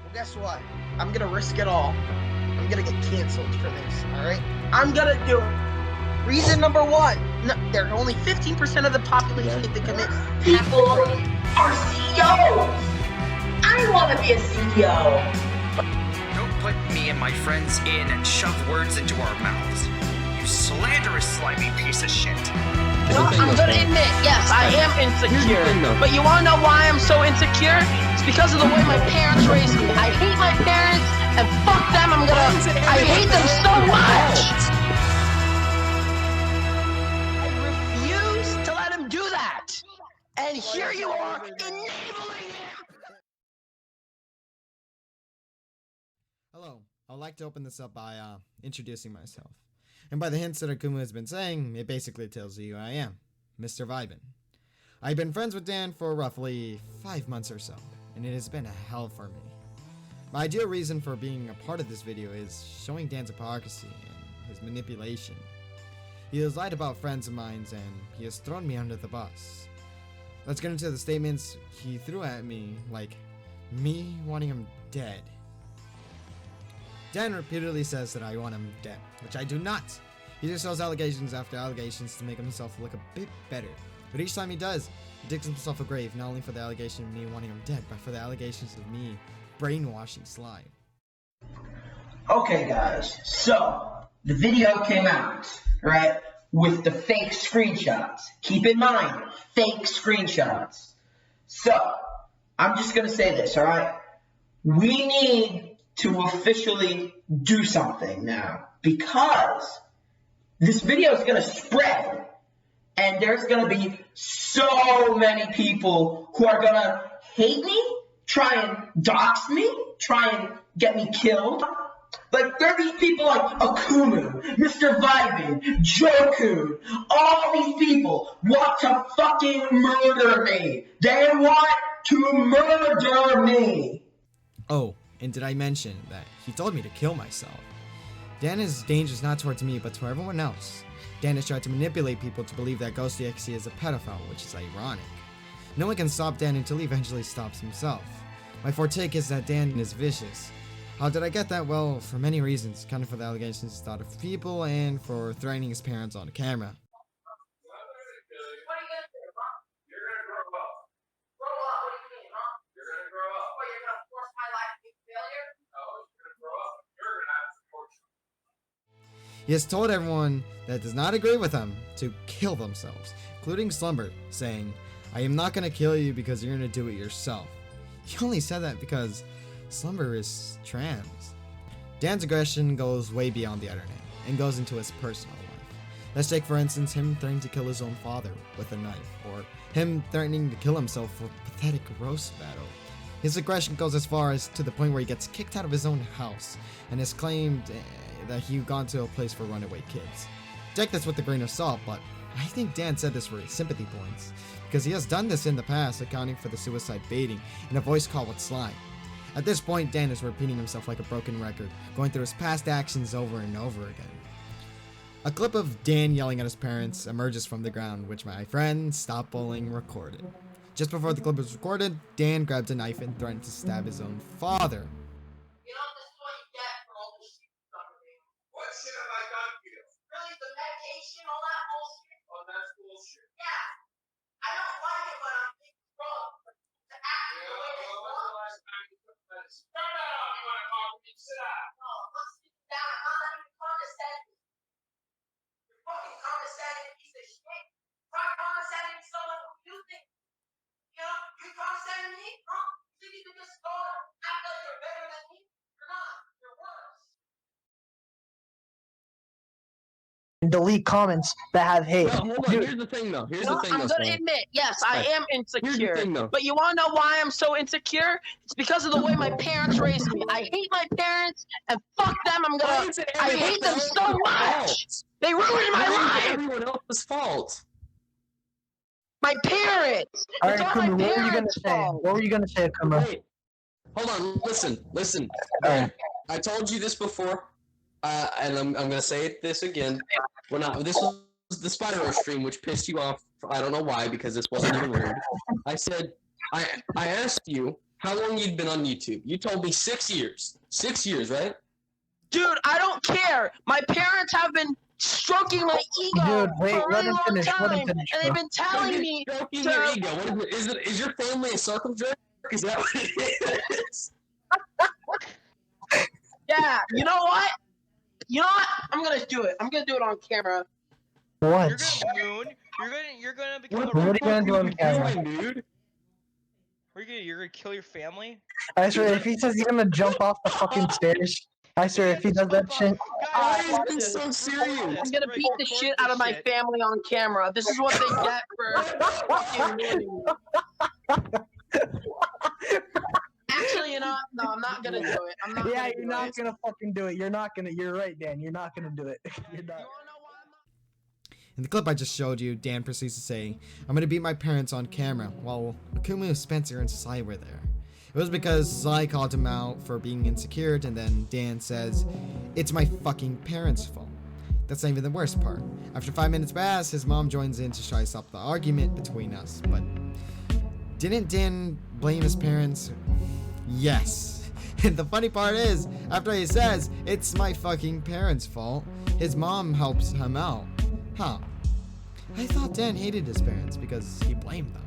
Well, guess what? I'm gonna risk it all. I'm gonna get canceled for this, alright? I'm gonna do it. Reason number one, no, there are only 15% of the population that commit. People are CEOs. I want to be a CEO. Don't put me and my friends in and shove words into our mouths. You slanderous, slimy piece of shit. No, I'm gonna admit, yes, I am insecure. But you wanna know why I'm so insecure? It's because of the way my parents raised me. I hate my parents, and fuck them, I hate them so much! I refuse to let him do that! And here you are, enabling him! Hello, I would like to open this up by introducing myself. And by the hints that Akumu has been saying, it basically tells you who I am, Mr. Vibin. I've been friends with Dan for roughly 5 months or so, and it has been a hell for me. My ideal reason for being a part of this video is showing Dan's hypocrisy and his manipulation. He has lied about friends of mine, and he has thrown me under the bus. Let's get into the statements he threw at me, like me wanting him dead. Dan repeatedly says that I want him dead, which I do not. He just throws allegations after allegations to make himself look a bit better. But each time he does, he digs himself a grave, not only for the allegation of me wanting him dead, but for the allegations of me brainwashing Sly. Okay, guys, so the video came out, right, with the fake screenshots. Keep in mind, fake screenshots. So, I'm just gonna say this, alright? We need to officially do something now, because this video is going to spread, and there's going to be so many people who are going to hate me, try and dox me, try and get me killed. Like, there are these people like Akumu, Mr. Vibin, Joecoon, all these people want to fucking murder me. They want to murder me. Oh, and did I mention that he told me to kill myself? Dan is dangerous not towards me, but to everyone else. Dan has tried to manipulate people to believe that Ghosty XC is a pedophile, which is ironic. No one can stop Dan until he eventually stops himself. My forte is that Dan is vicious. How did I get that? Well, for many reasons, kind of for the allegations he thought of people, and for threatening his parents on camera. He has told everyone that does not agree with him to kill themselves, including Slumber, saying, I am not going to kill you because you're going to do it yourself. He only said that because Slumber is trans. Dan's aggression goes way beyond the internet and goes into his personal life. Let's take, for instance, him threatening to kill his own father with a knife, or him threatening to kill himself for a pathetic roast battle. His aggression goes as far as to the point where he gets kicked out of his own house and has claimed that he gone to a place for runaway kids. Take this with a grain of salt, but I think Dan said this for his sympathy points, because he has done this in the past, accounting for the suicide baiting in a voice call with Sly. At this point, Dan is repeating himself like a broken record, going through his past actions over and over again. A clip of Dan yelling at his parents emerges from the ground, which my friend Stop Bullying recorded. Just before the clip was recorded, Dan grabbed a knife and threatened to stab his own father. You know, this is what you get for all this shit stuff with me. What shit have I done to you? Really, the medication, all that bullshit? Oh, that's bullshit. Yeah. I don't like it when I'm being wrong, but to act the way they When was want. the last time you took medicine? Turn that off. You want to talk to me? Sit down. No, let's sit down. I'm not even condescending. You're fucking condescending piece of shit. Try condescending someone who you think, you know, you condescending me? Huh? You think you can just go and act like you're better than me? You're not. You're worse. Delete comments that have hate. No, hold on. Here's the thing, though. Here's the thing, I'm though. gonna Swan. admit, yes, I am Here's the insecure. thing, though. But you wanna know why I'm so insecure? It's because of the way my parents raised me. I hate my parents, and fuck them. I hate them so much. They ruined my life. Everyone else's fault. My parents. All right, It's all my Akumu, what were you gonna parents' say? fault. What were you gonna say, Akumu? Wait. Hold on. Listen. Alright. I told you this before, and I'm gonna say this again. This was the Spyro stream, which pissed you off. I don't know why, because this wasn't even weird. I said, I asked you how long you'd been on YouTube. You told me 6 years. 6 years, right? Dude, I don't care. My parents have been stroking my ego Dude, wait, for a let really him long finish, let him time, finish, and they've been telling me Stroking to. your ego. What is it? Is your family a circle jerk? Is that what it is? Yeah, you know what? You know what? I'm gonna do it. I'm gonna do it on camera. What? You're gonna moon. You're gonna become What a are you the gonna fuck do are on you camera? doing, dude? You're gonna kill your family? I swear, if he says he's gonna jump off the fucking stairs, I swear, if he does that shit, Why Guys, is this so serious? I'm gonna beat the shit out of my family on camera. This is what they get for fucking ruining me. Actually, you know, no, I'm not gonna do it. I'm not. yeah, gonna you're do not it. gonna fucking do it. You're not gonna. You're right, Dan. You're not gonna do it. You're You not. wanna know why I'm not? In the clip I just showed you, Dan proceeds to say, I'm gonna beat my parents on camera, while Akumu, Spencer, and Sai were there. It was because Sai called him out for being insecure, and then Dan says, it's my fucking parents' fault. That's not even the worst part. After 5 minutes pass, his mom joins in to try to stop the argument between us, but didn't Dan blame his parents? Yes. And the funny part is, after he says, it's my fucking parents' fault, his mom helps him out. Huh. I thought Dan hated his parents because he blamed them.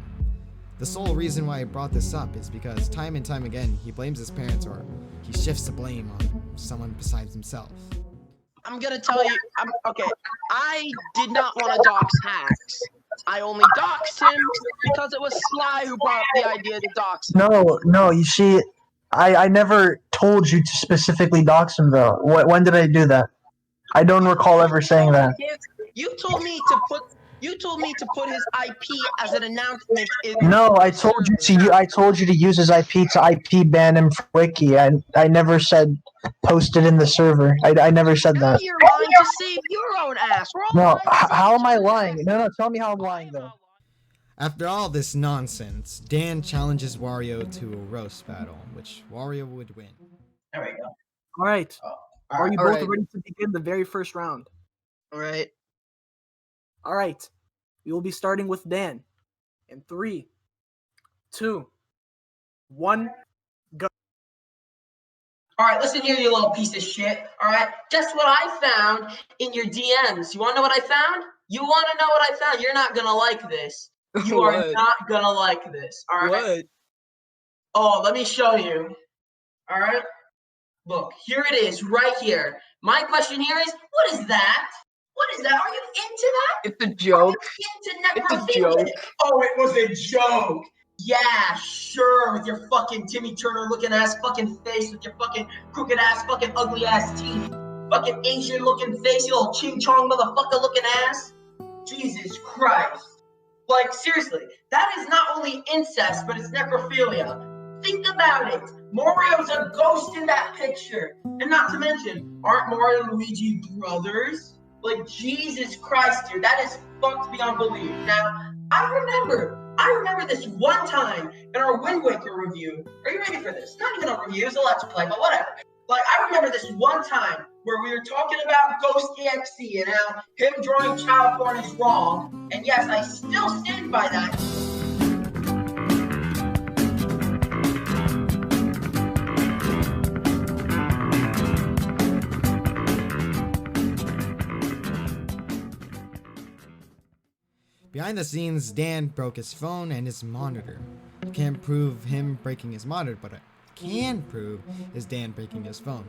The sole reason why I brought this up is because time and time again, he blames his parents or he shifts the blame on someone besides himself. I'm gonna tell you. Okay. I did not want to dox Hakx. I only doxed him because it was Sly who brought up the idea to dox him. No. You see, I never told you to specifically dox him though. When did I do that? I don't recall ever saying that. You told me to put his IP as an announcement in. No, I told you to. I told you to use his IP to IP ban him for Wiki. I never said post it in the server. I never said Now that. you're lying to save your own ass. We're all No, lying to save how am each I other's lying? ass. No, tell me how I'm lying though. After all this nonsense, Dan challenges Wario to a roast battle, which Wario would win. There we go. All right. Are you All both right. ready to begin the very first round? All right. All right. We will be starting with Dan. In 3, 2, 1. All right, listen here, you little piece of shit. All right, guess what I found in your DMs? You want to know what I found? You want to know what I found? You're not gonna like this. You are What? not gonna like this. All right. What? Oh, let me show you. All right. Look, here it is, right here. My question here is, what is that? What is that? Are you into that? It's a joke. Into It's a necrophilia? joke. Oh, it was a joke. Yeah, sure, with your fucking Timmy Turner looking ass fucking face, with your fucking crooked ass fucking ugly ass teeth, fucking Asian looking face, you little ching chong motherfucker looking ass. Jesus Christ. Like, seriously, that is not only incest, but it's necrophilia. Think about it. Mario's a ghost in that picture. And not to mention, aren't Mario and Luigi brothers? Like, Jesus Christ, dude, that is fucked beyond belief. Now, I remember this one time in our Wind Waker review. Are you ready for this? Not even a review, it's a Let's Play, but whatever. Like, I remember this one time where we were talking about Ghost EXE and how him drawing child porn is wrong. And yes, I still stand by that. Behind the scenes, Dan broke his phone and his monitor. I can't prove him breaking his monitor, but I can prove is Dan breaking his phone.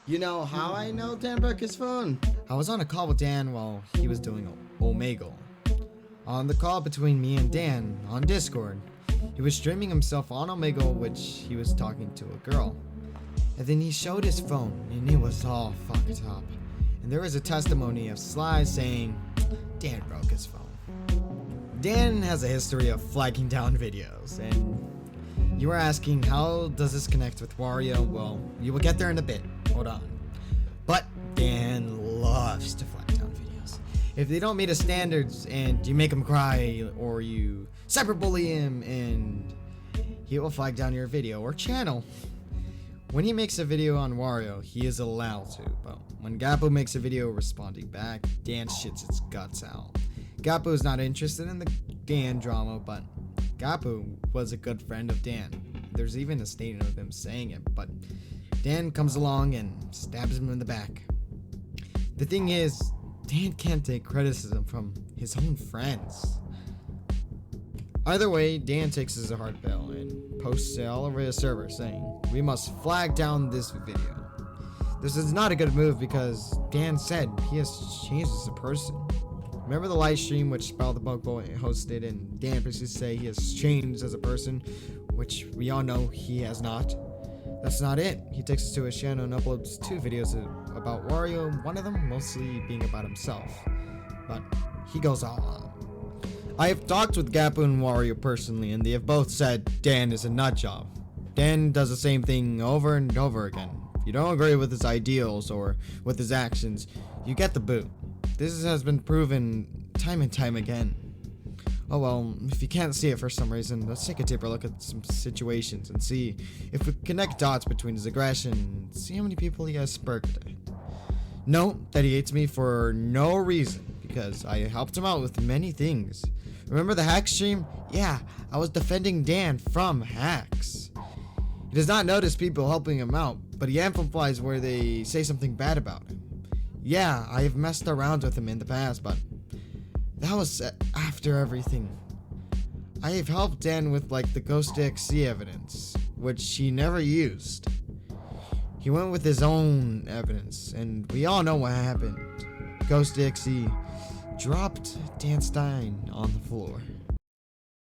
You know how I know Dan broke his phone? I was on a call with Dan while he was doing Omegle. On the call between me and Dan on Discord, he was streaming himself on Omegle, which he was talking to a girl. And then he showed his phone, and it was all fucked up. And there was a testimony of Sly saying, Dan broke his phone. Dan has a history of flagging down videos, and you were asking how does this connect with Wario? Well, you will get there in a bit. Hold on. But Dan loves to flag down videos. If they don't meet his standards and you make him cry or you cyberbully him, and he will flag down your video or channel. When he makes a video on Wario, he is allowed to, but when Gapu makes a video responding back, Dan shits its guts out. Gapu is not interested in the Dan drama, but Gapu was a good friend of Dan. there's even a statement of him saying it, but Dan comes along and stabs him in the back. The thing is, Dan can't take criticism from his own friends. Either way, Dan takes his hard pill and posts it all over his server saying, "We must flag down this video." This is not a good move because Dan said he has changed as a person. Remember the live stream which Spell the Bug Boy hosted and Dan proceeds to say he has changed as a person, which we all know he has not. That's not it. He takes us to his channel and uploads 2 videos about Wario, one of them mostly being about himself. But he goes all on. I have talked with Gapu and Wario personally, and they have both said Dan is a nutjob. Dan does the same thing over and over again. If you don't agree with his ideals or with his actions, you get the boot. This has been proven time and time again. Oh well, if you can't see it for some reason, let's take a deeper look at some situations and see if we connect dots between his aggression and see how many people he has spurred at. Note that he hates me for no reason, because I helped him out with many things. Remember the Hakx stream? Yeah, I was defending Dan from Hakx. He does not notice people helping him out, but he amplifies where they say something bad about him. Yeah, I have messed around with him in the past, but that was after everything. I have helped Dan with like the Ghost XC evidence, which he never used. He went with his own evidence, and we all know what happened. Ghost XC dropped Dan Stein on the floor.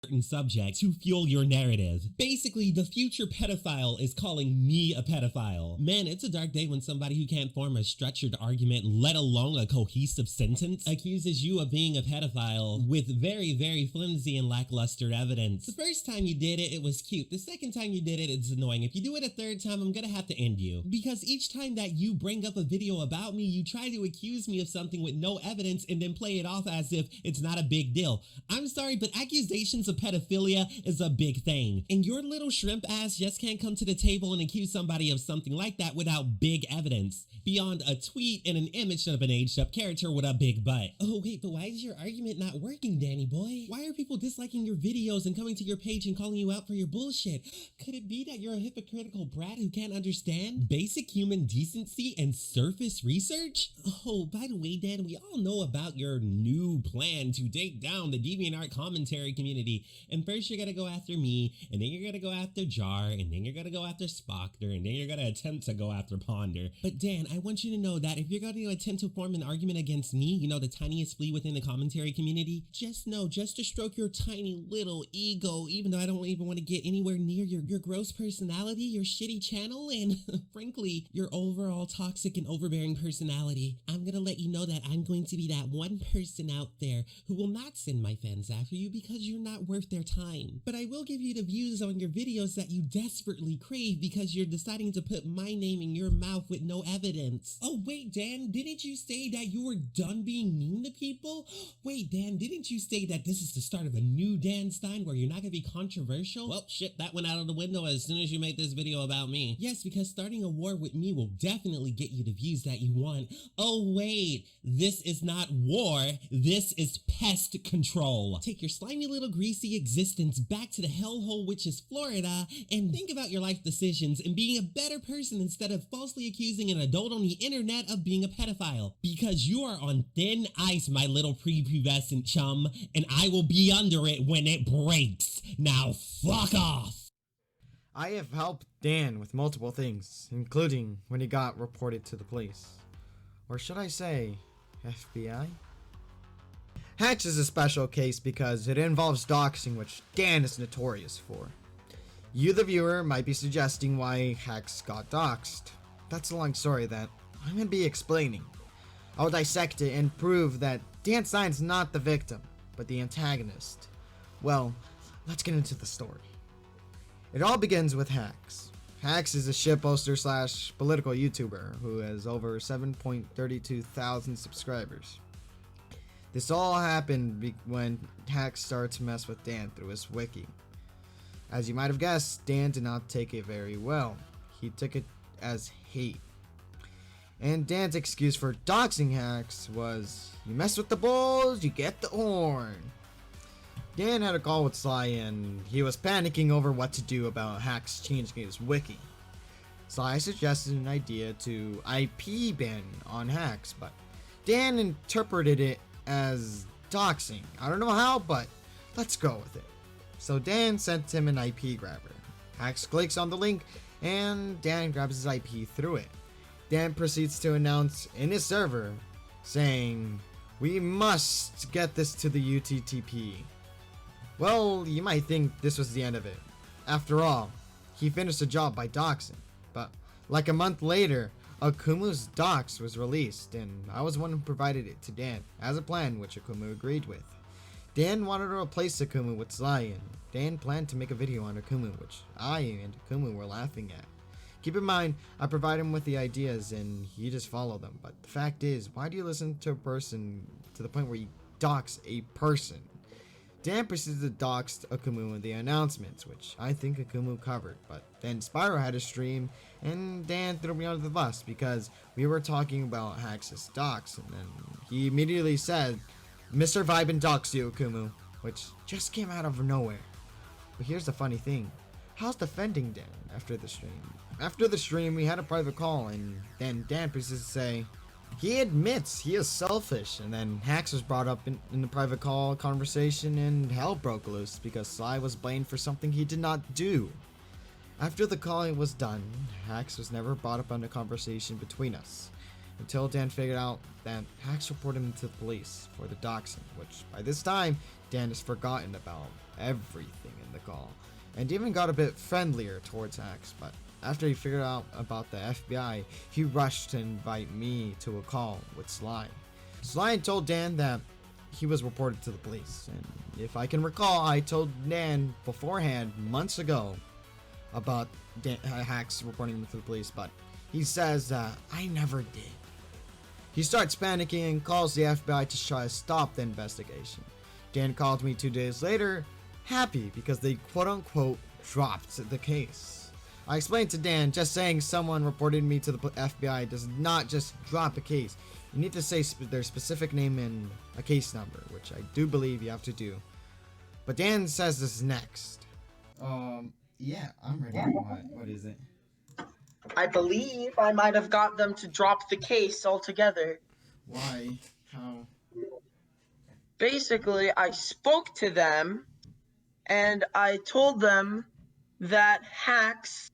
Certain subjects to fuel your narrative. Basically, the future pedophile is calling me a pedophile. Man, it's a dark day when somebody who can't form a structured argument, let alone a cohesive sentence, accuses you of being a pedophile with very, very flimsy and lackluster evidence. The first time you did it, it was cute. The second time you did it, it's annoying. If you do it a third time, I'm gonna have to end you. Because each time that you bring up a video about me, you try to accuse me of something with no evidence and then play it off as if it's not a big deal. I'm sorry, but accusations of pedophilia is a big thing, and your little shrimp ass just can't come to the table and accuse somebody of something like that without big evidence beyond a tweet and an image of an aged up character with a big butt. Oh wait, but why is your argument not working, Danny boy? Why are people disliking your videos and coming to your page and calling you out for your bullshit? Could it be that you're a hypocritical brat who can't understand basic human decency and surface research? Oh, by the way, Dan, we all know about your new plan to take down the DeviantArt commentary community. And first you're gonna go after me, and then you're gonna go after Jar, and then you're gonna go after Spockter, and then you're gonna attempt to go after Ponder. But Dan, I want you to know that if you're going to attempt to form an argument against me, you know, the tiniest flea within the commentary community, just know, just to stroke your tiny little ego, even though I don't even want to get anywhere near your gross personality, your shitty channel, and frankly, your overall toxic and overbearing personality, I'm gonna let you know that I'm going to be that one person out there who will not send my fans after you because you're not worth their time. But I will give you the views on your videos that you desperately crave because you're deciding to put my name in your mouth with no evidence. Oh wait, Dan, didn't you say that you were done being mean to people? Wait, Dan, didn't you say that this is the start of a new Dan Stein where you're not gonna be controversial? Well, shit, that went out of the window as soon as you made this video about me. Yes, because starting a war with me will definitely get you the views that you want. Oh wait, this is not war, this is pest control. Take your slimy little greasy existence back to the hellhole which is Florida and think about your life decisions and being a better person instead of falsely accusing an adult on the internet of being a pedophile. Because you are on thin ice, my little prepubescent chum, and I will be under it when it breaks. Now fuck off! I have helped Dan with multiple things, including when he got reported to the police. Or should I say, FBI? Hatch is a special case because it involves doxing, which Dan is notorious for. You, the viewer, might be suggesting why Hakx got doxed. That's a long story that I'm going to be explaining. I'll dissect it and prove that Dan Stein's not the victim, but the antagonist. Well, let's get into the story. It all begins with Hakx. Hakx is a shitposter slash political YouTuber who has over 7.32 thousand subscribers. This all happened when Hakx started to mess with Dan through his wiki. As you might have guessed, Dan did not take it very well. He took it as hate. And Dan's excuse for doxing Hakx was, you mess with the bulls, you get the horn. Dan had a call with Sly and he was panicking over what to do about Hakx changing his wiki. Sly suggested an idea to IP ban on Hakx, but Dan interpreted it as doxing. I don't know how, but let's go with it. So Dan sent him an IP grabber. Hakx clicks on the link and Dan grabs his IP through it. Dan proceeds to announce in his server saying, "We must get this to the UTTP." Well, you might think this was the end of it. After all, he finished the job by doxing. But like a month later, Akumu's dox was released, and I was the one who provided it to Dan, as a plan which Akumu agreed with. Dan wanted to replace Akumu with Sly, and Dan planned to make a video on Akumu, which I and Akumu were laughing at. Keep in mind, I provide him with the ideas, and he just followed them. But the fact is, why do you listen to a person to the point where you dox a person? Dan proceeded to dox Akumu in the announcements, which I think Akumu covered, but then Spyro had a stream, and Dan threw me under the bus because we were talking about Hax's dox, and then he immediately said, "Mr. Vibin doxed you, Akumu," which just came out of nowhere. But here's the funny thing. How's defending Dan after the stream? After the stream, we had a private call, and then Dan proceeded to say, he admits he is selfish, and then Hakx was brought up in the private call conversation, and hell broke loose because Sly was blamed for something he did not do. After the calling was done, Hakx was never brought up in the conversation between us, until Dan figured out that Hakx reported him to the police for the doxing, which by this time, Dan has forgotten about everything in the call, and even got a bit friendlier towards Hakx, but after he figured out about the FBI, he rushed to invite me to a call with Sly. Sly told Dan that he was reported to the police, and if I can recall, I told Dan beforehand, months ago, about Hakx reporting him to the police, but he says I never did. He starts panicking and calls the FBI to try to stop the investigation. Dan called me 2 days later, happy because they quote-unquote dropped the case. I explained to Dan, just saying someone reported me to the FBI does not just drop a case. You need to say their specific name and a case number, which I do believe you have to do. But Dan says this next. Yeah, I'm ready. What is it? I believe I might have got them to drop the case altogether. Why? How? Basically, I spoke to them, and I told them that Hakx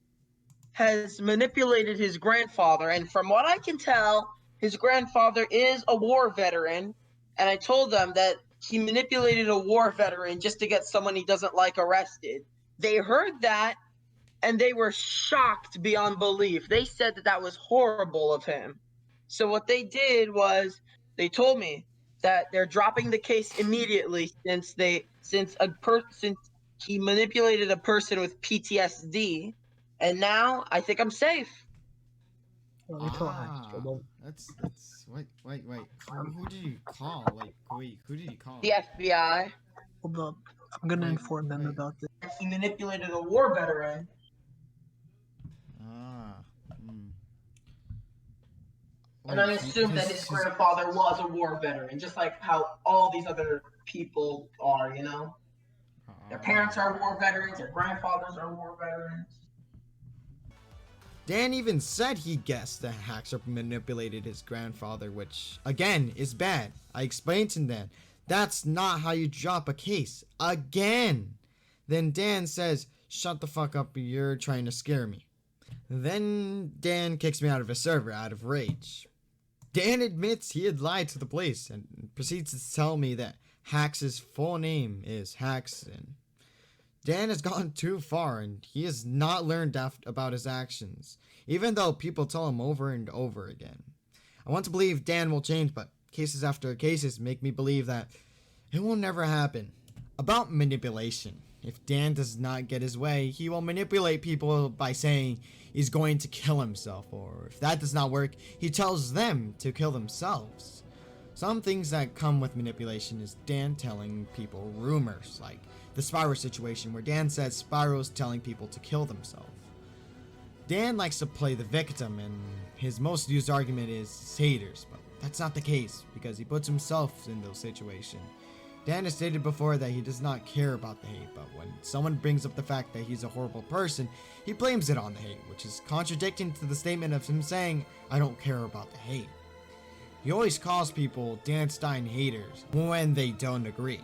has manipulated his grandfather, and from what I can tell, his grandfather is a war veteran, and I told them that he manipulated a war veteran just to get someone he doesn't like arrested. They heard that, and they were shocked beyond belief. They said that that was horrible of him. So what they did was, they told me that they're dropping the case immediately since he manipulated a person with PTSD. And now I think I'm safe. Let me tell Hakx for a moment. That's wait. Who did you call? Who did you call? The FBI. Hold up. I'm gonna inform them about this. He manipulated a war veteran. And I assume that his grandfather was a war veteran, just like how all these other people are, you know? Their parents are war veterans, their grandfathers are war veterans. Dan even said he guessed that Hakx manipulated his grandfather, which, again, is bad. I explained to Dan, that's not how you drop a case. Again! Then Dan says, shut the fuck up, you're trying to scare me. Then Dan kicks me out of his server out of rage. Dan admits he had lied to the police and proceeds to tell me that Hax's full name is Hakx, and Dan has gone too far and he has not learned about his actions, even though people tell him over and over again. I want to believe Dan will change, but cases after cases make me believe that it will never happen. About manipulation. If Dan does not get his way, he will manipulate people by saying he's going to kill himself, or if that does not work, he tells them to kill themselves. Some things that come with manipulation is Dan telling people rumors, like the Spyro situation where Dan says Spyro's telling people to kill themselves. Dan likes to play the victim, and his most used argument is haters, but that's not the case because he puts himself in those situations. Dan has stated before that he does not care about the hate, but when someone brings up the fact that he's a horrible person, he blames it on the hate, which is contradicting to the statement of him saying, I don't care about the hate. He always calls people Dan Stein haters when they don't agree.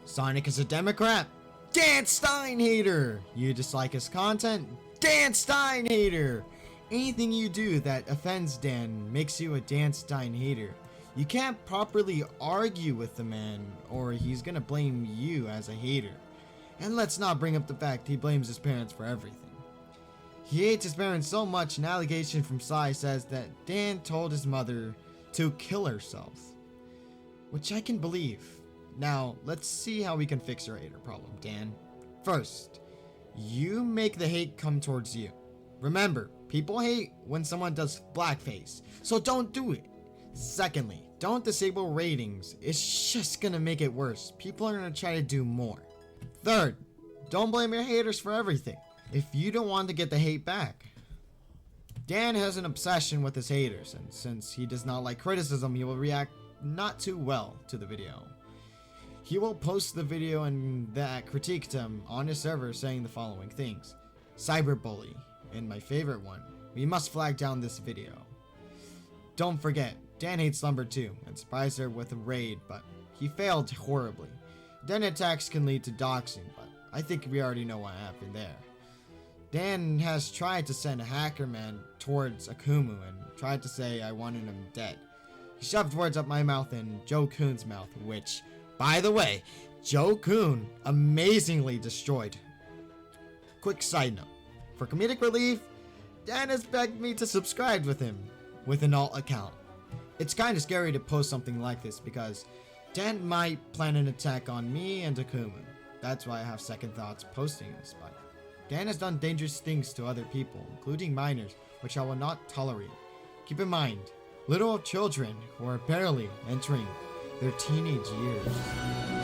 Sonic is a Democrat? Dan Stein hater! You dislike his content? Dan Stein hater! Anything you do that offends Dan makes you a Dan Stein hater. You can't properly argue with the man, or he's gonna blame you as a hater. And let's not bring up the fact he blames his parents for everything. He hates his parents so much, an allegation from Sai says that Dan told his mother to kill herself. Which I can believe. Now, let's see how we can fix your hater problem, Dan. First, you make the hate come towards you. Remember, people hate when someone does blackface, so don't do it. Secondly, don't disable ratings. It's just gonna make it worse. People are gonna try to do more. Third, don't blame your haters for everything if you don't want to get the hate back. Dan has an obsession with his haters, and since he does not like criticism, he will react not too well to the video. He will post the video and that critiqued him on his server saying the following things. Cyberbully, and my favorite one, we must flag down this video. Don't forget, Dan hates Slumber too, and surprised her with a raid, but he failed horribly. Dan attacks can lead to doxing, but I think we already know what happened there. Dan has tried to send a hacker man towards Akumu and tried to say I wanted him dead. He shoved words up my mouth and Joecoon's mouth, which, by the way, Joecoon amazingly destroyed. Quick side note, for comedic relief, Dan has begged me to subscribe with him with an alt account. It's kinda scary to post something like this because Dan might plan an attack on me and Akumu. That's why I have second thoughts posting this, but Dan has done dangerous things to other people, including minors, which I will not tolerate. Keep in mind, little children who are barely entering their teenage years.